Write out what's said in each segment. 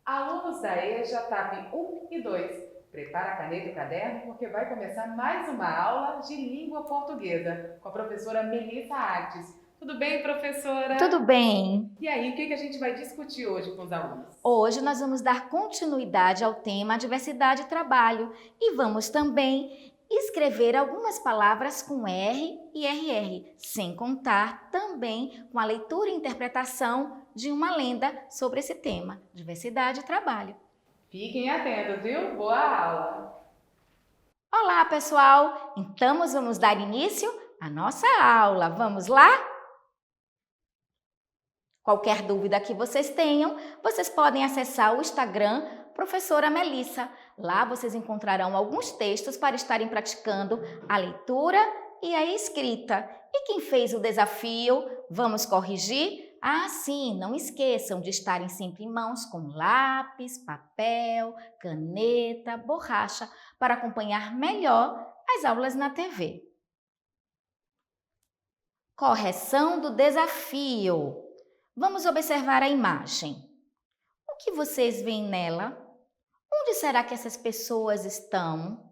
Alunos da EJA TAP 1 e 2, prepara a caneta e o caderno porque vai começar mais uma aula de língua portuguesa com a professora Melissa Artes. Tudo bem, Tudo professora? bem? E aí, o que a gente vai discutir hoje com os alunos? Hoje nós vamos dar continuidade ao tema diversidade e trabalho e vamos também escrever algumas palavras com R e RR, sem contar também com a leitura e interpretação de uma lenda sobre esse tema, diversidade e trabalho. Fiquem atentos, viu? Boa aula! Olá, pessoal! Então nós vamos dar início à nossa aula. Vamos lá? Qualquer dúvida que vocês tenham, vocês podem acessar o Instagram Professora Melissa. Lá vocês encontrarão alguns textos para estarem praticando a leitura e a escrita. E quem fez o desafio, vamos corrigir? Ah, sim, não esqueçam de estarem sempre em mãos com lápis, papel, caneta, borracha para acompanhar melhor as aulas na TV. Correção do desafio. Vamos observar a imagem. O que vocês veem nela? Onde será que essas pessoas estão?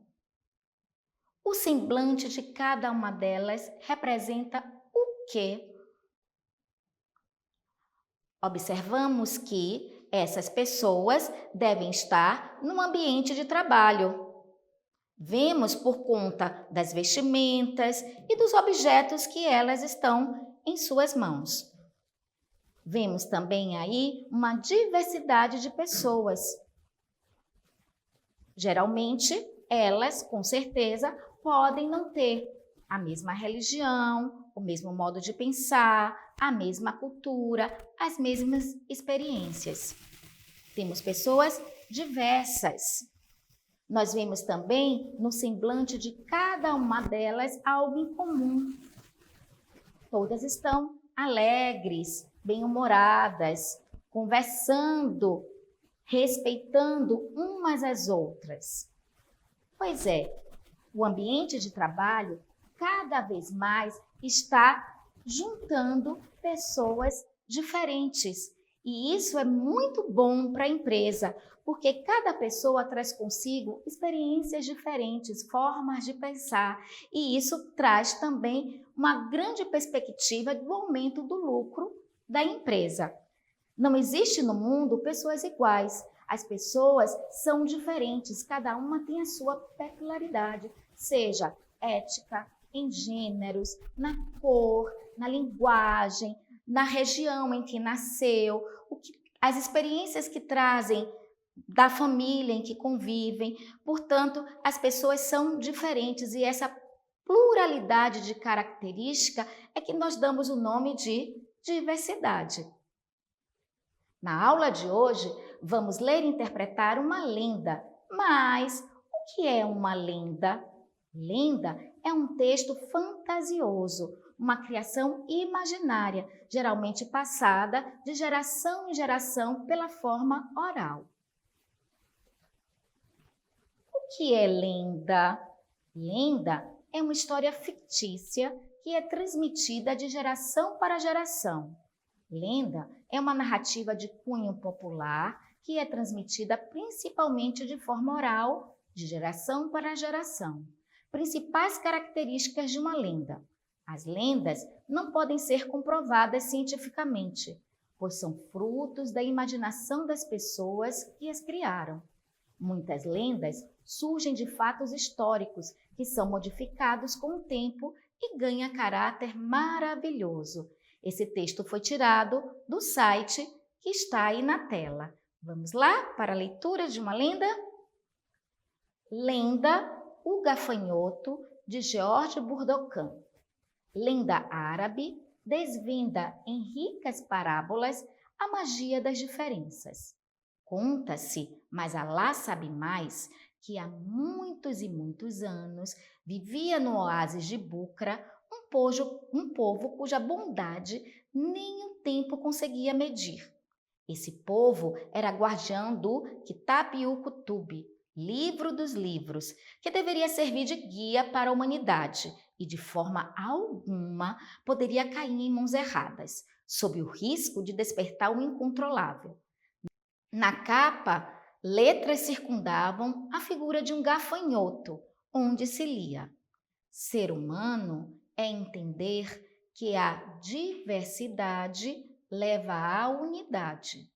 O semblante de cada uma delas representa o quê? Observamos que essas pessoas devem estar no ambiente de trabalho. Vemos por conta das vestimentas e dos objetos que elas estão em suas mãos. Vemos também aí uma diversidade de pessoas. Geralmente, elas, com certeza, podem não ter a mesma religião, o mesmo modo de pensar, a mesma cultura, as mesmas experiências. Temos pessoas diversas. Nós vemos também no semblante de cada uma delas algo em comum. Todas estão alegres, bem-humoradas, conversando, respeitando umas às outras. Pois é, o ambiente de trabalho cada vez mais está juntando pessoas diferentes. E isso é muito bom para a empresa, porque cada pessoa traz consigo experiências diferentes, formas de pensar, e isso traz também uma grande perspectiva do aumento do lucro da empresa. Não existe no mundo pessoas iguais. As pessoas são diferentes, cada uma tem a sua peculiaridade, seja ética, em gêneros, na cor, na linguagem, na região em que nasceu, as experiências que trazem da família em que convivem. Portanto, as pessoas são diferentes e essa pluralidade de característica é que nós damos o nome de diversidade. Na aula de hoje, vamos ler e interpretar uma lenda. Mas o que é uma lenda? Lenda é um texto fantasioso, uma criação imaginária, geralmente passada de geração em geração pela forma oral. O que é lenda? Lenda é uma história fictícia que é transmitida de geração para geração. Lenda é uma narrativa de cunho popular que é transmitida principalmente de forma oral, de geração para geração. Principais características de uma lenda. As lendas não podem ser comprovadas cientificamente, pois são frutos da imaginação das pessoas que as criaram. Muitas lendas surgem de fatos históricos que são modificados com o tempo e ganham caráter maravilhoso. Esse texto foi tirado do site que está aí na tela. Vamos lá para a leitura de uma lenda? Lenda O Gafanhoto, de George Burdokan. Lenda árabe desvenda em ricas parábolas a magia das diferenças. Conta-se, mas Alá sabe mais, que há muitos e muitos anos vivia no oásis de Bucra um povo cuja bondade nem o tempo conseguia medir. Esse povo era guardião do Kitab-ul-Kutub, livro dos livros, que deveria servir de guia para a humanidade e de forma alguma poderia cair em mãos erradas, sob o risco de despertar o incontrolável. Na capa, letras circundavam a figura de um gafanhoto, onde se lia: ser humano é entender que a diversidade leva à unidade,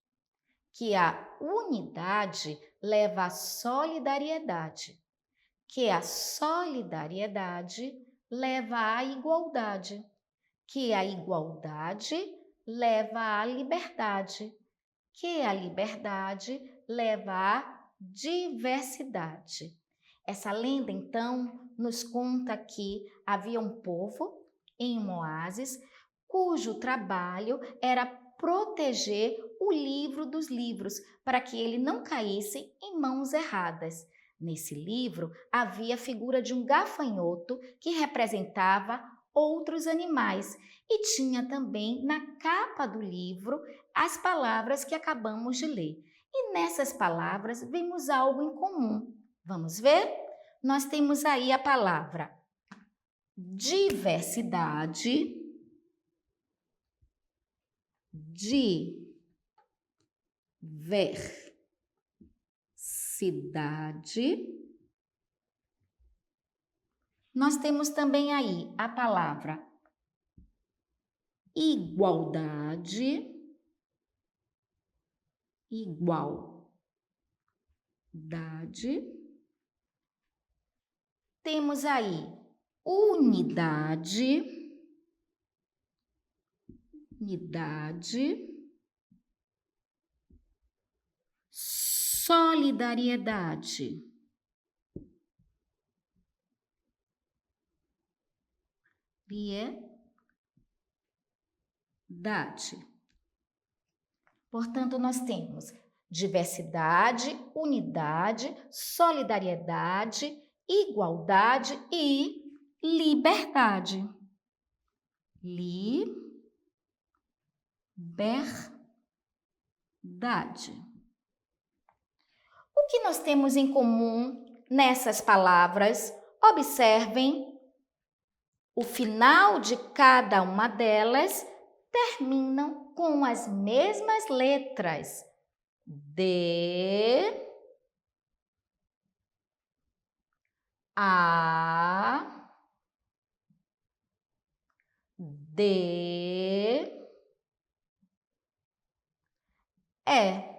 que a unidade leva à solidariedade, que a solidariedade leva à igualdade, que a igualdade leva à liberdade, que a liberdade leva à diversidade. Essa lenda, então, nos conta que havia um povo em um oásis cujo trabalho era proteger o livro dos livros para que ele não caísse em mãos erradas. Nesse livro havia a figura de um gafanhoto que representava outros animais e tinha também na capa do livro as palavras que acabamos de ler. E nessas palavras vemos algo em comum. Vamos ver? Nós temos aí a palavra diversidade, diversidade. Nós temos também aí a palavra igualdade, igualdade. Temos aí unidade, solidariedade. Portanto, nós temos diversidade, unidade, solidariedade, igualdade e liberdade. Liberdade. O que nós temos em comum nessas palavras? Observem, o final de cada uma delas terminam com as mesmas letras. D, A, D, E.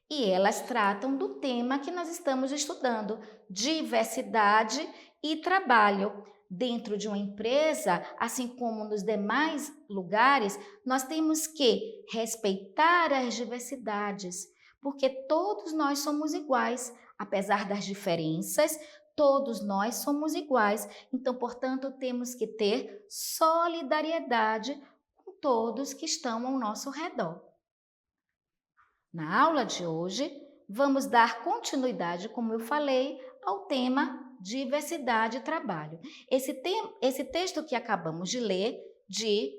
E elas tratam do tema que nós estamos estudando, diversidade e trabalho. Dentro de uma empresa, assim como nos demais lugares, nós temos que respeitar as diversidades, porque todos nós somos iguais, apesar das diferenças, todos nós somos iguais. Então, portanto, temos que ter solidariedade com todos que estão ao nosso redor. Na aula de hoje, vamos dar continuidade, como eu falei, ao tema diversidade e trabalho. Esse texto que acabamos de ler, de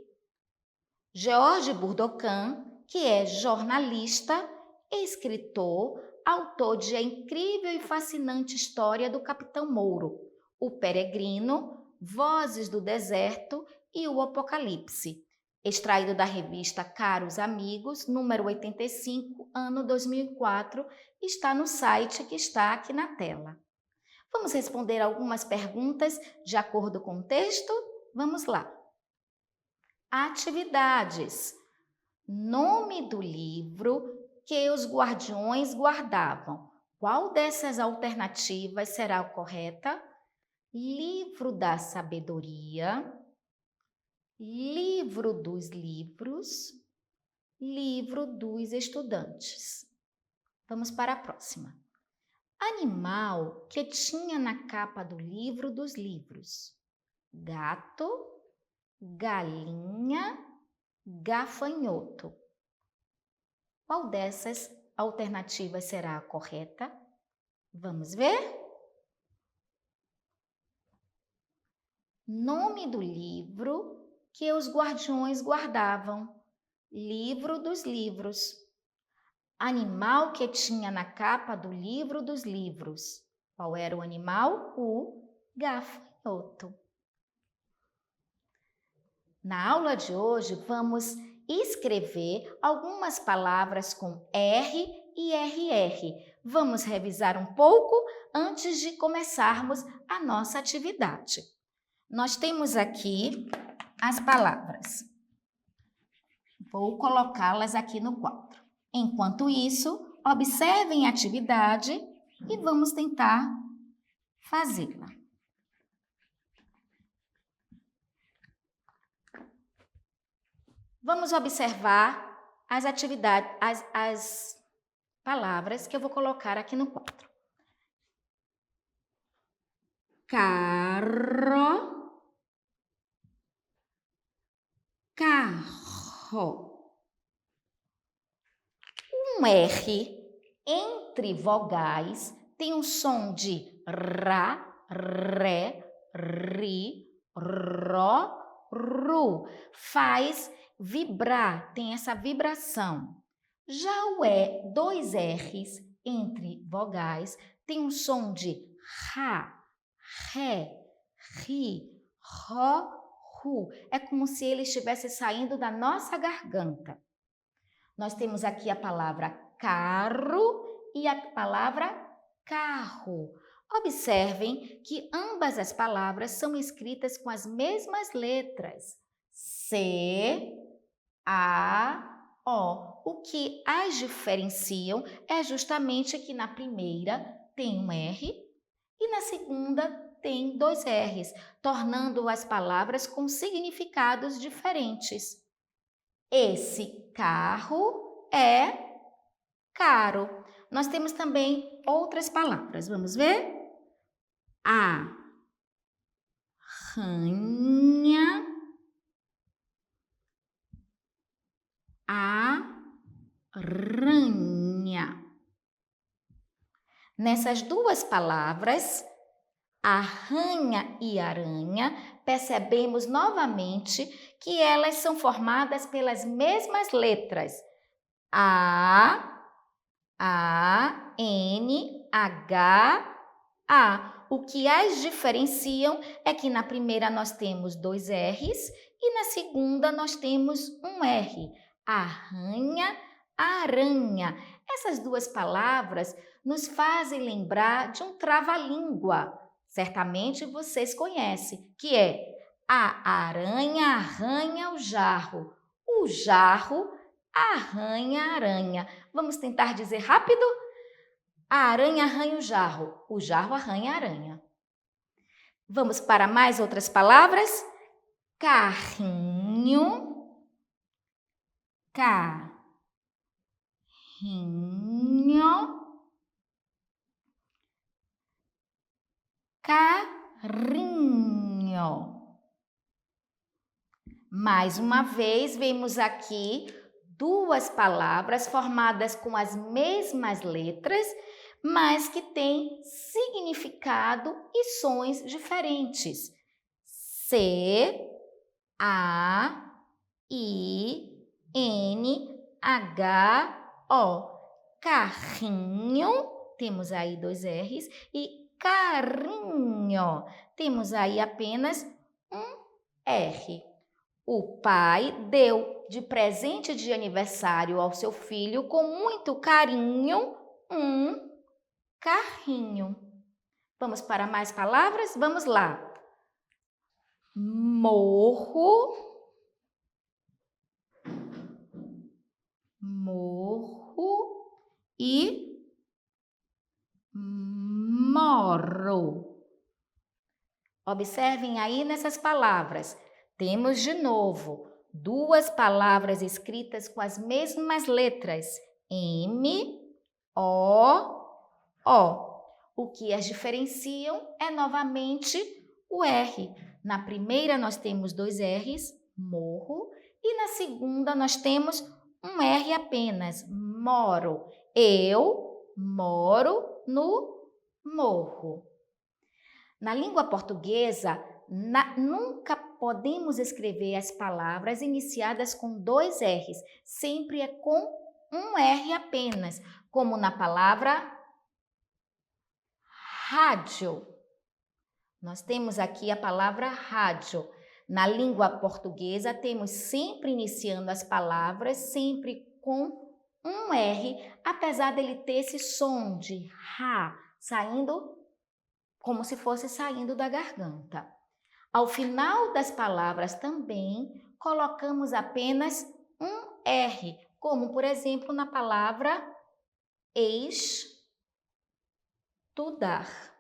Georges Bourdokan, que é jornalista, escritor, autor de A Incrível e Fascinante História do Capitão Mouro, O Peregrino, Vozes do Deserto e o Apocalipse, extraído da revista Caros Amigos, número 85, ano 2004, está no site que está aqui na tela. Vamos responder algumas perguntas de acordo com o texto? Vamos lá. Atividades. Nome do livro que os guardiões guardavam. Qual dessas alternativas será a correta? Livro da sabedoria, livro dos livros, livro dos estudantes. Vamos para a próxima. Animal que tinha na capa do livro dos livros. Gato, galinha, gafanhoto. Qual dessas alternativas será a correta? Vamos ver? Nome do livro que os guardiões guardavam. Livro dos livros. Animal que tinha na capa do livro dos livros. Qual era o animal? O gafanhoto. Na aula de hoje, vamos escrever algumas palavras com R e RR. Vamos revisar um pouco antes de começarmos a nossa atividade. Nós temos aqui as palavras. Vou colocá-las aqui no quadro. Enquanto isso, observem a atividade e vamos tentar fazê-la. Vamos observar as atividades, as palavras que eu vou colocar aqui no quadro. Carro, carro. Um R entre vogais tem um som de ra, ré, ri, ró, ru. Faz vibrar, tem essa vibração. Já o dois R's entre vogais tem um som de ra, ré, ri, ró, ru. É como se ele estivesse saindo da nossa garganta. Nós temos aqui a palavra carro e a palavra carro. Observem que ambas as palavras são escritas com as mesmas letras. C, A, O. O que as diferenciam é justamente que na primeira tem um R e na segunda tem dois R's, tornando as palavras com significados diferentes. Esse carro é caro. Nós temos também outras palavras. Vamos ver? Arranha, aranha. Nessas duas palavras, arranha e aranha, percebemos novamente que elas são formadas pelas mesmas letras. A, N, H, A. O que as diferenciam é que na primeira nós temos dois R's e na segunda nós temos um R. Arranha, aranha. Essas duas palavras nos fazem lembrar de um trava-língua. Certamente vocês conhecem, que é a aranha arranha o jarro arranha a aranha. Vamos tentar dizer rápido? A aranha arranha o jarro arranha a aranha. Vamos para mais outras palavras? Carrinho, carrinho, carrinho. Mais uma vez, vemos aqui duas palavras formadas com as mesmas letras, mas que têm significado e sons diferentes. C, A, I, N, H, O. Carrinho, temos aí dois R's, e carrinho, temos aí apenas um R. O pai deu de presente de aniversário ao seu filho, com muito carinho, um carrinho. Vamos para mais palavras? Vamos lá. Morro, e moro. Observem aí nessas palavras. Temos de novo duas palavras escritas com as mesmas letras, M, O, O. O que as diferenciam é novamente o R. Na primeira nós temos dois R's, morro, e na segunda nós temos um R apenas, moro. Eu moro no morro. Na língua portuguesa, nunca podemos escrever as palavras iniciadas com dois R's, sempre é com um R apenas, como na palavra rádio. Nós temos aqui a palavra rádio. Na língua portuguesa, temos sempre iniciando as palavras, sempre com um R, apesar dele ter esse som de ra, saindo como se fosse saindo da garganta. Ao final das palavras também, colocamos apenas um R, como, por exemplo, na palavra estudar.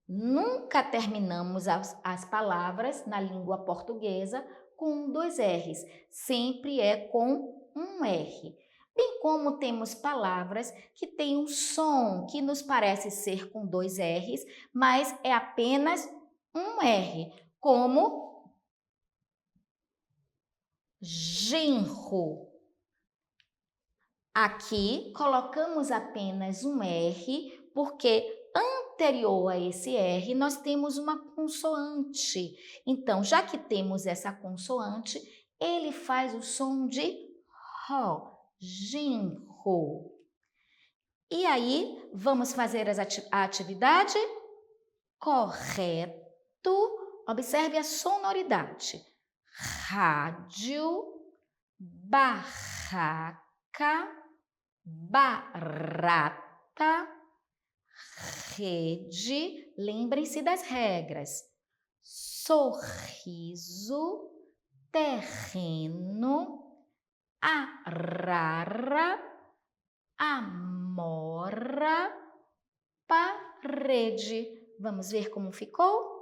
Nunca terminamos as palavras na língua portuguesa com dois R's, sempre é com um R. Bem como temos palavras que têm um som que nos parece ser com dois R's, mas é apenas um R, como genro. Aqui colocamos apenas um R, porque anterior a esse R nós temos uma consoante. Então, já que temos essa consoante, ele faz o som de Ró, genro. E aí, vamos fazer a atividade? Correto. Observe a sonoridade. Rádio, barraca, barata, rede. Lembrem-se das regras. Sorriso, terreno, arara, amora, parede. Vamos ver como ficou?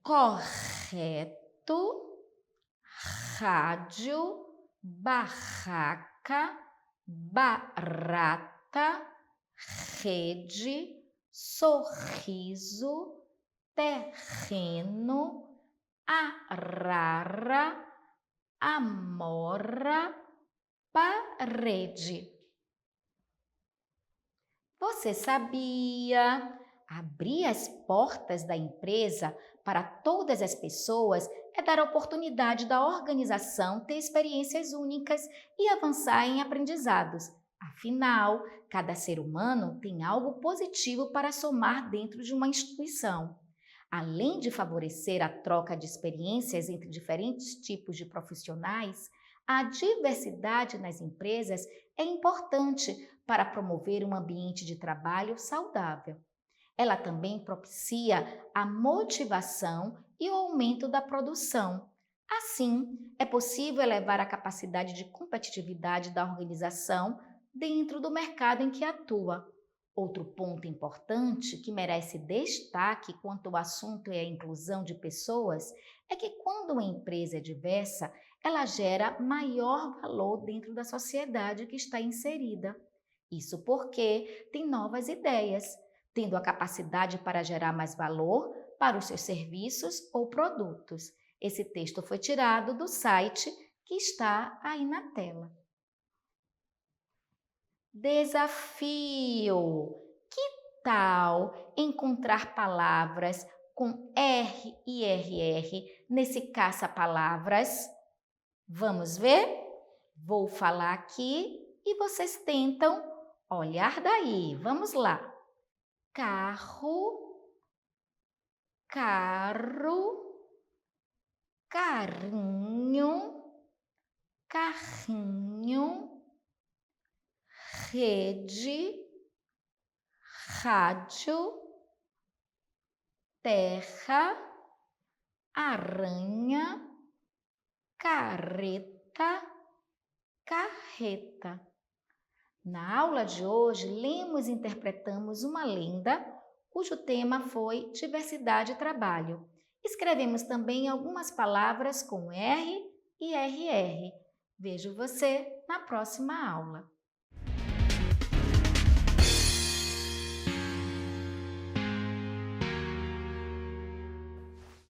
Correto, rádio, barraca, barata, rede, sorriso, terreno, arara, amora, parede. Você sabia? Abrir as portas da empresa para todas as pessoas é dar a oportunidade da organização ter experiências únicas e avançar em aprendizados. Afinal, cada ser humano tem algo positivo para somar dentro de uma instituição. Além de favorecer a troca de experiências entre diferentes tipos de profissionais, a diversidade nas empresas é importante para promover um ambiente de trabalho saudável. Ela também propicia a motivação e o aumento da produção. Assim, é possível elevar a capacidade de competitividade da organização dentro do mercado em que atua. Outro ponto importante que merece destaque quanto ao assunto é a inclusão de pessoas é que quando uma empresa é diversa, ela gera maior valor dentro da sociedade que está inserida. Isso porque tem novas ideias, tendo a capacidade para gerar mais valor para os seus serviços ou produtos. Esse texto foi tirado do site que está aí na tela. Desafio! Que tal encontrar palavras com R e RR nesse caça-palavras? Vamos ver? Vou falar aqui e vocês tentam olhar daí. Vamos lá. Carro, carro, carinho, carrinho, rede, rádio, terra, aranha, careta, carreta. Na aula de hoje, lemos e interpretamos uma lenda cujo tema foi diversidade e trabalho. Escrevemos também algumas palavras com R e RR. Vejo você na próxima aula.